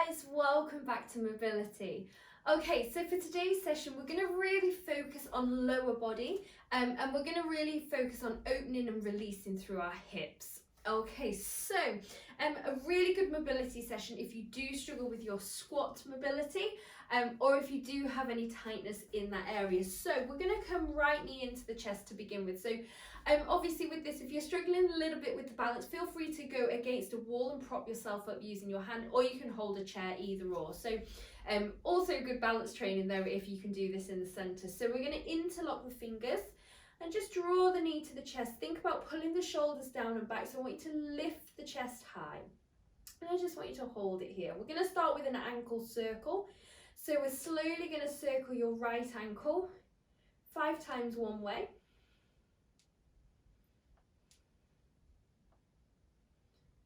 guys, welcome back to Mobility. Okay, so for today's session we're going to really focus on lower body and we're going to really focus on opening and releasing through our hips. Okay, so a really good mobility session if you do struggle with your squat mobility or if you do have any tightness in that area. So we're going to come right knee into the chest to begin with. So obviously with this, if you're struggling a little bit with the balance, feel free to go against a wall and prop yourself up using your hand, or you can hold a chair, either or. So also good balance training there if you can do this in the center. So we're going to interlock the fingers and just draw the knee to the chest. Think about pulling the shoulders down and back. So I want you to lift the chest high. And I just want you to hold it here. We're going to start with an ankle circle. So we're slowly going to circle your right ankle 5 times one way.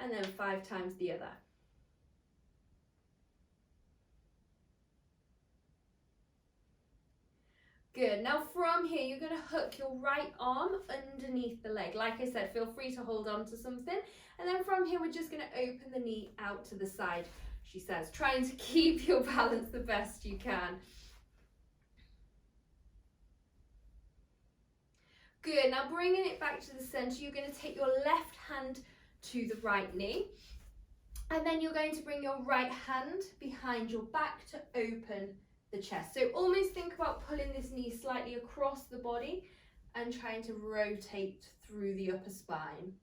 And then 5 times the other. Good. Now from here, you're going to hook your right arm underneath the leg. Like I said, feel free to hold on to something. And then from here, we're just going to open the knee out to the side, she says, trying to keep your balance the best you can. Good. Now bringing it back to the center, you're going to take your left hand to the right knee. And then you're going to bring your right hand behind your back to open the chest. So almost think about pulling this knee slightly across the body and trying to rotate through the upper spine.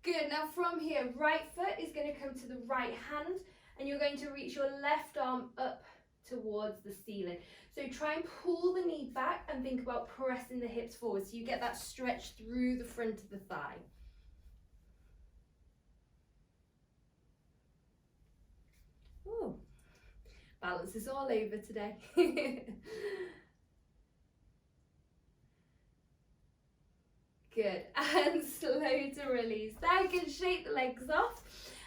Good. Now from here, right foot is going to come to the right hand and you're going to reach your left arm up towards the ceiling. So try and pull the knee back and think about pressing the hips forward so you get that stretch through the front of the thigh. Ooh, balance is all over today. Good, and slow to release. There, good, shake the legs off.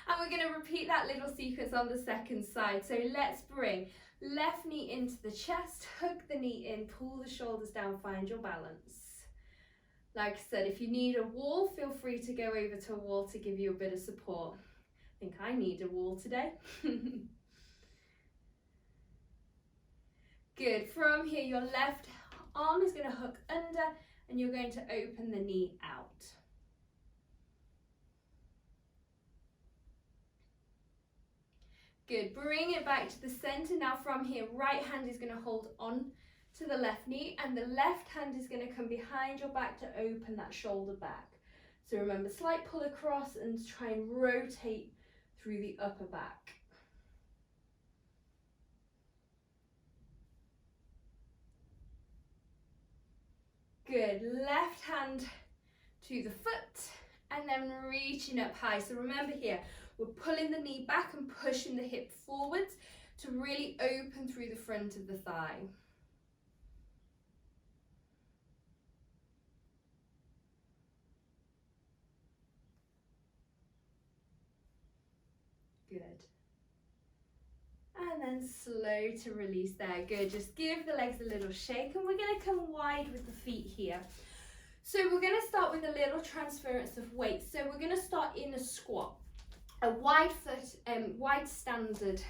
And we're going to repeat that little sequence on the second side. So let's bring left knee into the chest, hook the knee in, pull the shoulders down, find your balance. Like I said, if you need a wall, feel free to go over to a wall to give you a bit of support. I think I need a wall today. Good. From here, your left arm is going to hook under and you're going to open the knee out. Good. Bring it back to the center. Now from here, right hand is going to hold on to the left knee and the left hand is going to come behind your back to open that shoulder back. So remember, slight pull across and try and rotate through the upper back. Good. Left hand to the foot and then reaching up high. So remember here, we're pulling the knee back and pushing the hip forwards to really open through the front of the thigh. Good. And then slow to release there. Good. Just give the legs a little shake and we're going to come wide with the feet here. So we're going to start with a little transference of weight. So we're going to start in a squat. A wide foot, wide standard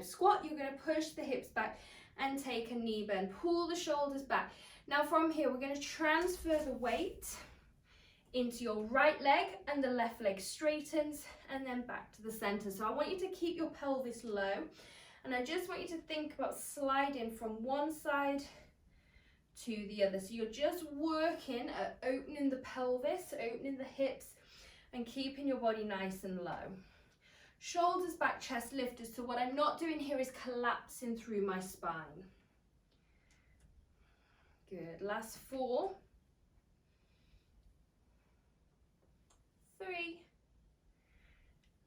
squat. You're going to push the hips back and take a knee bend. Pull the shoulders back. Now from here, we're going to transfer the weight into your right leg and the left leg straightens and then back to the center. So I want you to keep your pelvis low and I just want you to think about sliding from one side to the other. So you're just working at opening the pelvis, opening the hips and keeping your body nice and low. Shoulders back, chest lifters. So what I'm not doing here is collapsing through my spine. Good. Last 4. 3.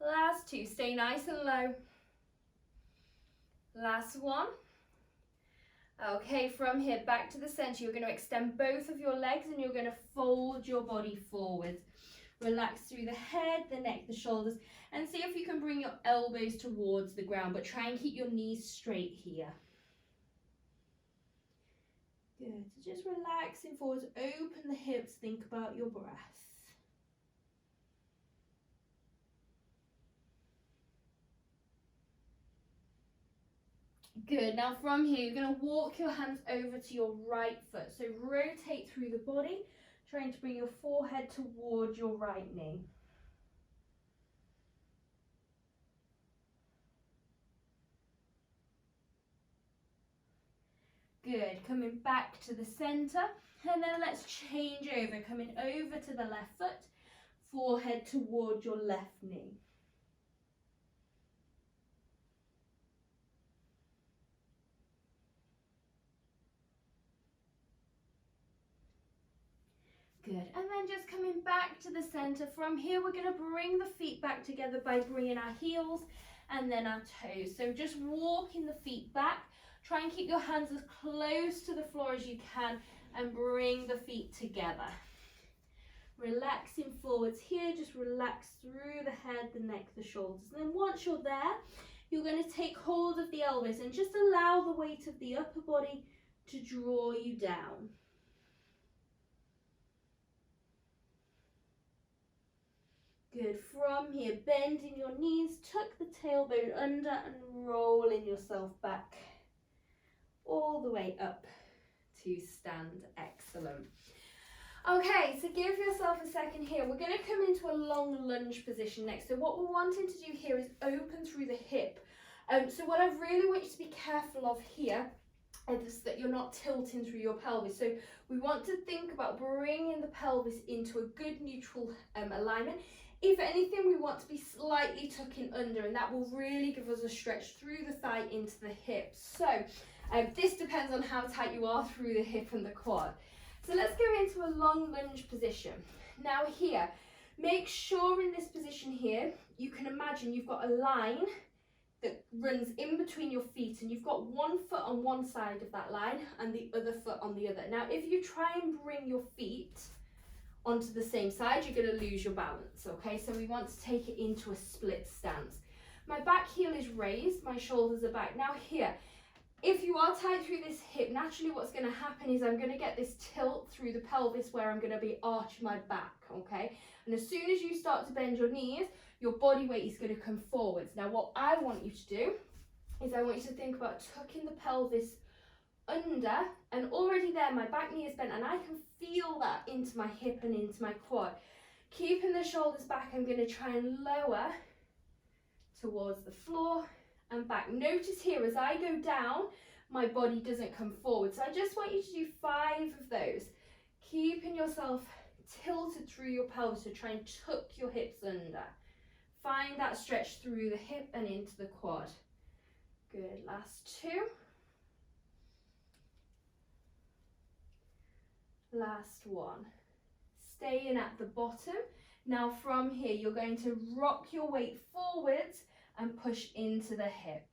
Last 2. Stay nice and low. Last 1. Okay, from here back to the center, you're going to extend both of your legs and you're going to fold your body forwards. Relax through the head, the neck, the shoulders, and see if you can bring your elbows towards the ground, but try and keep your knees straight here. Good. So just relaxing forwards, open the hips, think about your breath. Good. Now from here, you're going to walk your hands over to your right foot. So rotate through the body, trying to bring your forehead towards your right knee. Good. Coming back to the center, and then let's change over. Coming over to the left foot, forehead towards your left knee. Good, and then just coming back to the center. From here, we're going to bring the feet back together by bringing our heels and then our toes. So just walking the feet back. Try and keep your hands as close to the floor as you can and bring the feet together. Relaxing forwards here, just relax through the head, the neck, the shoulders. And then once you're there, you're going to take hold of the elbows and just allow the weight of the upper body to draw you down. Good. From here, bending your knees, tuck the tailbone under and rolling yourself back all the way up to stand. Excellent. Okay, so give yourself a second here. We're going to come into a long lunge position next. So what we're wanting to do here is open through the hip. So what I really want you to be careful of here is that you're not tilting through your pelvis. So we want to think about bringing the pelvis into a good neutral alignment. If anything, we want to be slightly tucking under, and that will really give us a stretch through the thigh into the hips. So this depends on how tight you are through the hip and the quad. So let's go into a long lunge position. Now here, make sure in this position here, you can imagine you've got a line that runs in between your feet, and you've got one foot on one side of that line and the other foot on the other. Now, if you try and bring your feet onto the same side, you're going to lose your balance, okay? So we want to take it into a split stance. My back heel is raised, my shoulders are back. Now here, if you are tight through this hip, naturally what's going to happen is I'm going to get this tilt through the pelvis where I'm going to be arching my back, okay? And as soon as you start to bend your knees, your body weight is going to come forwards. Now what I want you to do is I want you to think about tucking the pelvis under, and already there my back knee is bent and I can feel that into my hip and into my quad. Keeping the shoulders back, I'm going to try and lower towards the floor and back. Notice here as I go down, my body doesn't come forward. So I just want you to do 5 of those, keeping yourself tilted through your pelvis. So try and tuck your hips under. Find that stretch through the hip and into the quad. Good, last 2. Last 1. Staying at the bottom. Now from here, you're going to rock your weight forwards and push into the hip.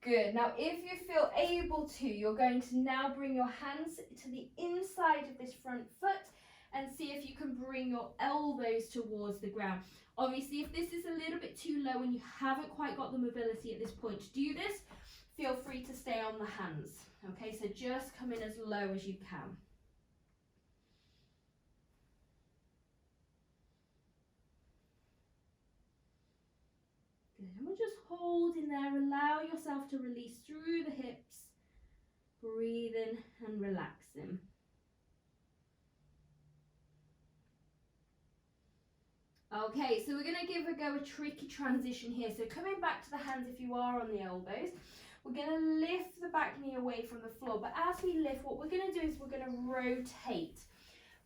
Good. Now if you feel able to, you're going to now bring your hands to the inside of this front foot and see if you can bring your elbows towards the ground. Obviously, if this is a little bit too low and you haven't quite got the mobility at this point to do this, feel free to stay on the hands. Okay, so just come in as low as you can. Good, and we'll just hold in there, allow yourself to release through the hips, breathing and relaxing. Okay, so we're going to give a tricky transition here. So coming back to the hands if you are on the elbows, we're going to lift the back knee away from the floor. But as we lift, what we're going to do is we're going to rotate.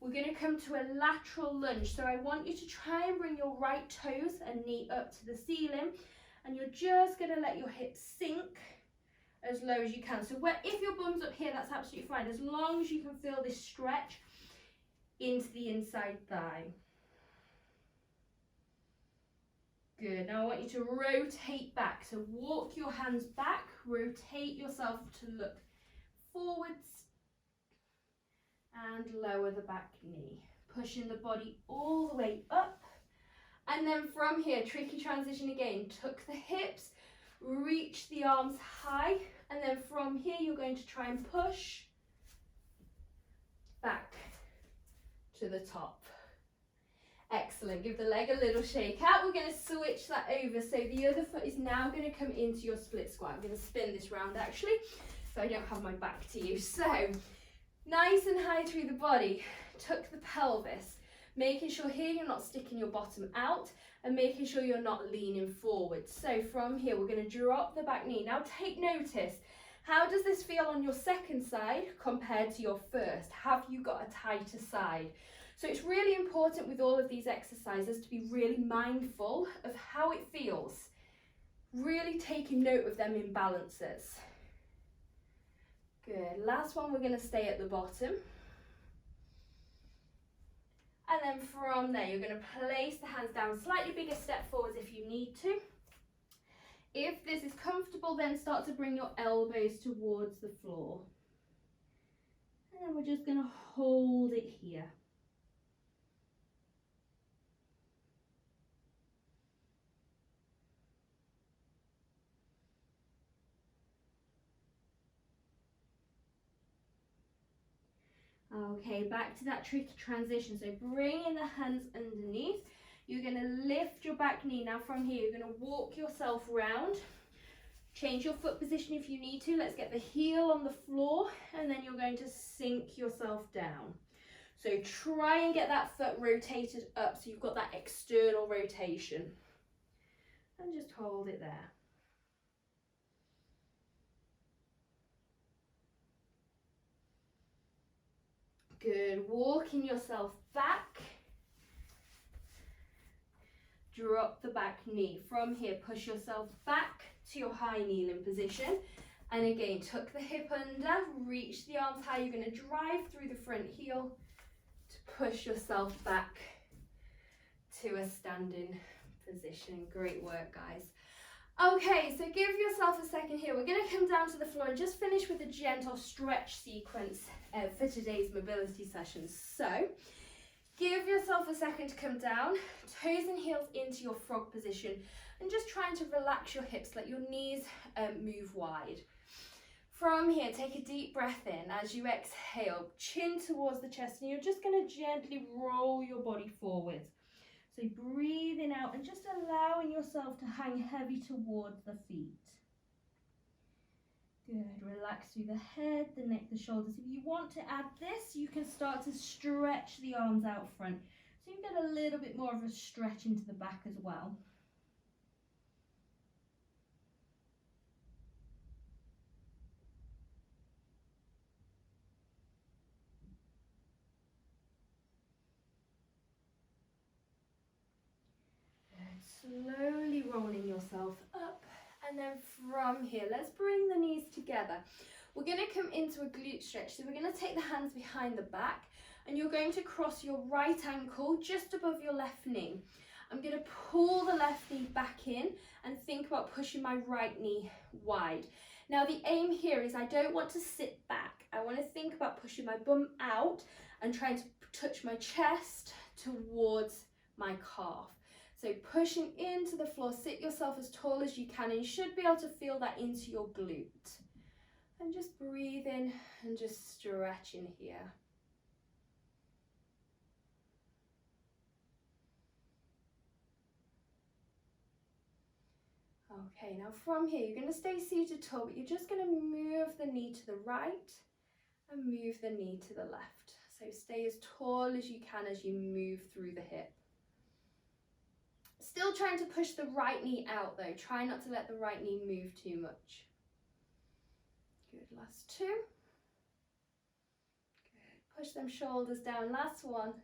We're going to come to a lateral lunge. So I want you to try and bring your right toes and knee up to the ceiling. And you're just going to let your hips sink as low as you can. So if your bum's up here, that's absolutely fine. As long as you can feel this stretch into the inside thigh. Good, now I want you to rotate back. So walk your hands back, rotate yourself to look forwards and lower the back knee. Pushing the body all the way up. And then from here, tricky transition again, tuck the hips, reach the arms high. And then from here, you're going to try and push back to the top. Excellent. Excellent. Give the leg a little shake out. We're going to switch that over. So the other foot is now going to come into your split squat. I'm going to spin this round actually, so I don't have my back to you. So nice and high through the body. Tuck the pelvis. Making sure here you're not sticking your bottom out and making sure you're not leaning forward. So from here, we're going to drop the back knee. Now take notice. How does this feel on your second side compared to your first? Have you got a tighter side? So it's really important with all of these exercises to be really mindful of how it feels. Really taking note of them imbalances. Good. Last one, we're going to stay at the bottom. And then from there, you're going to place the hands down, slightly bigger step forwards if you need to. If this is comfortable, then start to bring your elbows towards the floor. And then we're just going to hold it here. Okay, back to that tricky transition. So bringing the hands underneath. You're going to lift your back knee. Now from here, you're going to walk yourself round. Change your foot position if you need to. Let's get the heel on the floor, and then you're going to sink yourself down. So try and get that foot rotated up so you've got that external rotation. And just hold it there. Good. Walking yourself back. Drop the back knee. From here, push yourself back to your high kneeling position. And again, tuck the hip under, reach the arms high. You're going to drive through the front heel to push yourself back to a standing position. Great work, guys. Okay, so give yourself a second here. We're going to come down to the floor and just finish with a gentle stretch sequence for today's mobility session. So give yourself a second to come down, toes and heels into your frog position, and just trying to relax your hips, let your knees move wide. From here, take a deep breath in. As you exhale, chin towards the chest, and you're just going to gently roll your body forward. So breathing out and just allowing yourself to hang heavy towards the feet. Good. Relax through the head, the neck, the shoulders. If you want to add this, you can start to stretch the arms out front. So you get a little bit more of a stretch into the back as well. Slowly rolling yourself up, and then from here, let's bring the knees together. We're going to come into a glute stretch. So we're going to take the hands behind the back, and you're going to cross your right ankle just above your left knee. I'm going to pull the left knee back in and think about pushing my right knee wide. Now the aim here is I don't want to sit back. I want to think about pushing my bum out and trying to touch my chest towards my calf. So pushing into the floor, sit yourself as tall as you can, and you should be able to feel that into your glute. And just breathe in and just stretching here. Okay, now from here, you're going to stay seated tall, but you're just going to move the knee to the right and move the knee to the left. So stay as tall as you can as you move through the hip. Still trying to push the right knee out though. Try not to let the right knee move too much. Good, last two. Good, push them shoulders down, last one.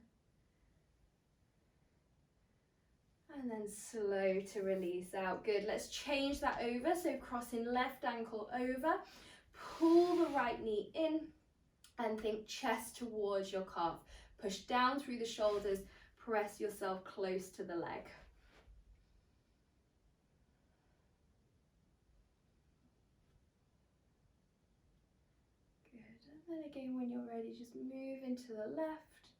And then slow to release out. Good, let's change that over. So crossing left ankle over, pull the right knee in and think chest towards your calf. Push down through the shoulders, press yourself close to the leg. Then again, when you're ready, just move into the left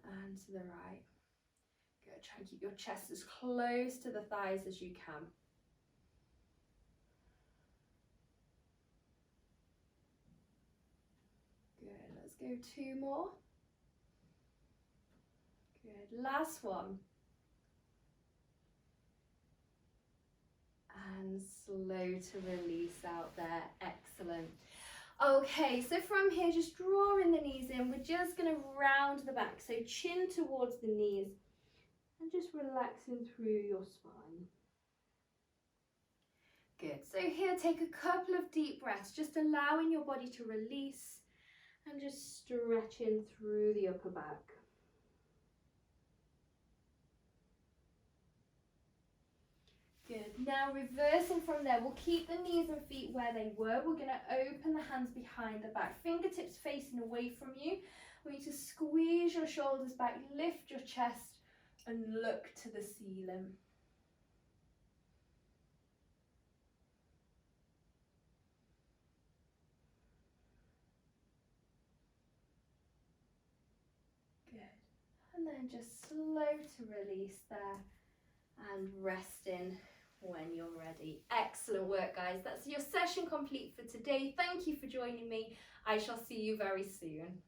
and to the right. Good, try and keep your chest as close to the thighs as you can. Good, let's go two more. Good. Last one. And slow to release out there. Excellent. Okay, so from here, just drawing the knees in, we're just going to round the back. So chin towards the knees and just relaxing through your spine. Good. So here, take a couple of deep breaths, just allowing your body to release and just stretching through the upper back. Good. Now reversing from there, we'll keep the knees and feet where they were. We're going to open the hands behind the back, fingertips facing away from you. We need to squeeze your shoulders back, lift your chest and look to the ceiling. Good. And then just slow to release there and resting when you're ready. Excellent work, guys. That's your session complete for today. Thank you for joining me. I shall see you very soon.